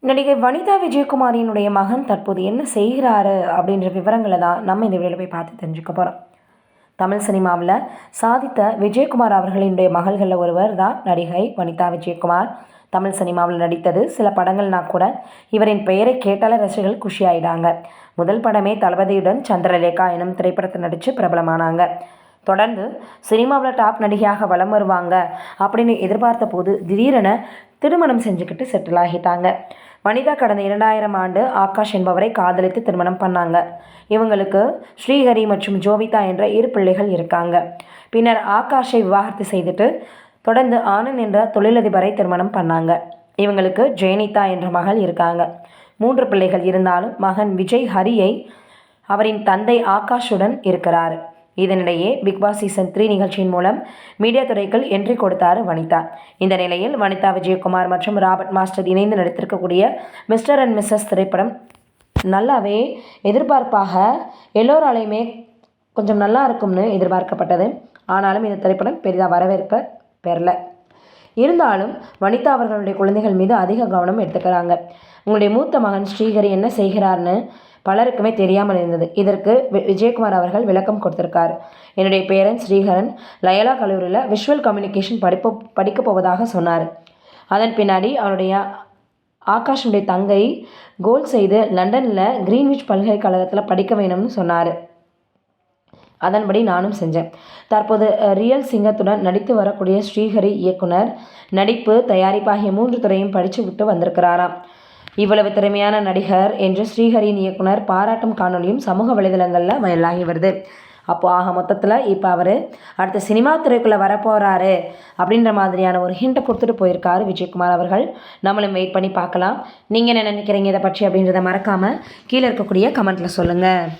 நடிகை வனிதா விஜயகுமாரினுடைய மகன் தற்போது என்ன செய்கிறாரு அப்படின்ற விவரங்களை தான் நம்ம இந்த வீடியோவில் போய் பார்த்து தெரிஞ்சுக்க போகிறோம். தமிழ் சினிமாவில் சாதித்த விஜயகுமார் அவர்களினுடைய மகள்களில் ஒருவர் தான் நடிகை வனிதா விஜயகுமார். தமிழ் சினிமாவில் நடித்தது சில படங்கள்னா கூட இவரின் பெயரை கேட்டாலே ரசிகர்கள் குஷியாயிடாங்க. முதல் படமே தளபதியுடன் சந்திரலேகா எனும் திரைப்படத்தை நடித்து பிரபலமானாங்க. தொடர்ந்து சினிமாவில் டாப் நடிகையாக வலம் வருவாங்க அப்படின்னு எதிர்பார்த்த போது திடீரென திருமணம் செஞ்சுக்கிட்டு செட்டில் ஆகிட்டாங்க. வனிதா கடந்த 2000 ஆண்டு ஆகாஷ் என்பவரை காதலித்து திருமணம் பண்ணாங்க. இவங்களுக்கு ஸ்ரீஹரி மற்றும் ஜோவிதா என்ற 2 பிள்ளைகள் இருக்காங்க. பின்னர் ஆகாஷை விவாகரத்து செய்துட்டு தொடர்ந்து ஆனந்த் என்ற தொழிலதிபரை திருமணம் பண்ணாங்க. இவங்களுக்கு ஜெயனிதா என்ற மகள் இருக்காங்க. 3 பிள்ளைகள் இருந்தாலும் மகன் விஜய் ஹரியை அவரின் தந்தை ஆகாஷுடன் இருக்கிறார். இதனிடையே பிக்பாஸ் சீசன் 3 நிகழ்ச்சியின் மூலம் மீடியா துறைக்குள் என்ட்ரி கொடுத்தார் வனிதா. இந்த நிலையில் வனிதா விஜயகுமார் மற்றும் ராபர்ட் மாஸ்டர் இணைந்து நடித்திருக்கக்கூடிய மிஸ்டர் அண்ட் மிஸ்ஸஸ் திரைப்படம் நல்லாவே எதிர்பார்ப்பாக எல்லோராலையுமே கொஞ்சம் நல்லா இருக்கும்னு எதிர்பார்க்கப்பட்டது. ஆனாலும் இந்த திரைப்படம் பெரிதாக வரவேற்பை பெறல. இருந்தாலும் வனிதா அவர்களுடைய குழந்தைகள் மீது அதிக கவனம் எடுத்துக்கிறாங்க. உங்களுடைய மூத்த மகன் ஸ்ரீஹரி என்ன செய்கிறார்னு பலருக்குமே தெரியாமல் இருந்தது. இதற்கு விஜயகுமார் அவர்கள் விளக்கம் கொடுத்திருக்கார். என்னுடைய பேரன் ஸ்ரீஹரன் லயலா கல்லூரியில் விஷுவல் கம்யூனிகேஷன் படிக்க போவதாக சொன்னார். அதன் பின்னாடி அவருடைய ஆகாஷனுடைய தங்கை கோல் செய்து லண்டனில் கிரீன்விச் பல்கலைக்கழகத்தில் படிக்க வேணும்னு சொன்னார். அதன்படி நானும் செஞ்சேன். தற்போது ரியல் சிங்கத்துடன் நடித்து வரக்கூடிய ஸ்ரீஹரி இயக்குனர், நடிப்பு, தயாரிப்பு ஆகிய 3 துறையும் படித்து விட்டு வந்திருக்கிறாராம். இவ்வளவு திறமையான நடிகர் என்று ஸ்ரீஹரியின் இயக்குனர் பாராட்டும் காணொலியும் சமூக வலைதளங்களில் வைரலாகி வருது. அப்போது மொத்தத்தில் இப்போ அவர் அடுத்த சினிமா துறைக்குள்ளே வரப்போகிறாரு அப்படின்ற மாதிரியான ஒரு ஹிண்ட்டை கொடுத்துட்டு போயிருக்காரு விஜயகுமார் அவர்கள். நம்மளும் வெயிட் பண்ணி பார்க்கலாம். நீங்கள் என்ன நினைக்கிறீங்க இதை பற்றி அப்படின்றத மறக்காமல் கீழே இருக்கக்கூடிய கமெண்ட்டில் சொல்லுங்கள்.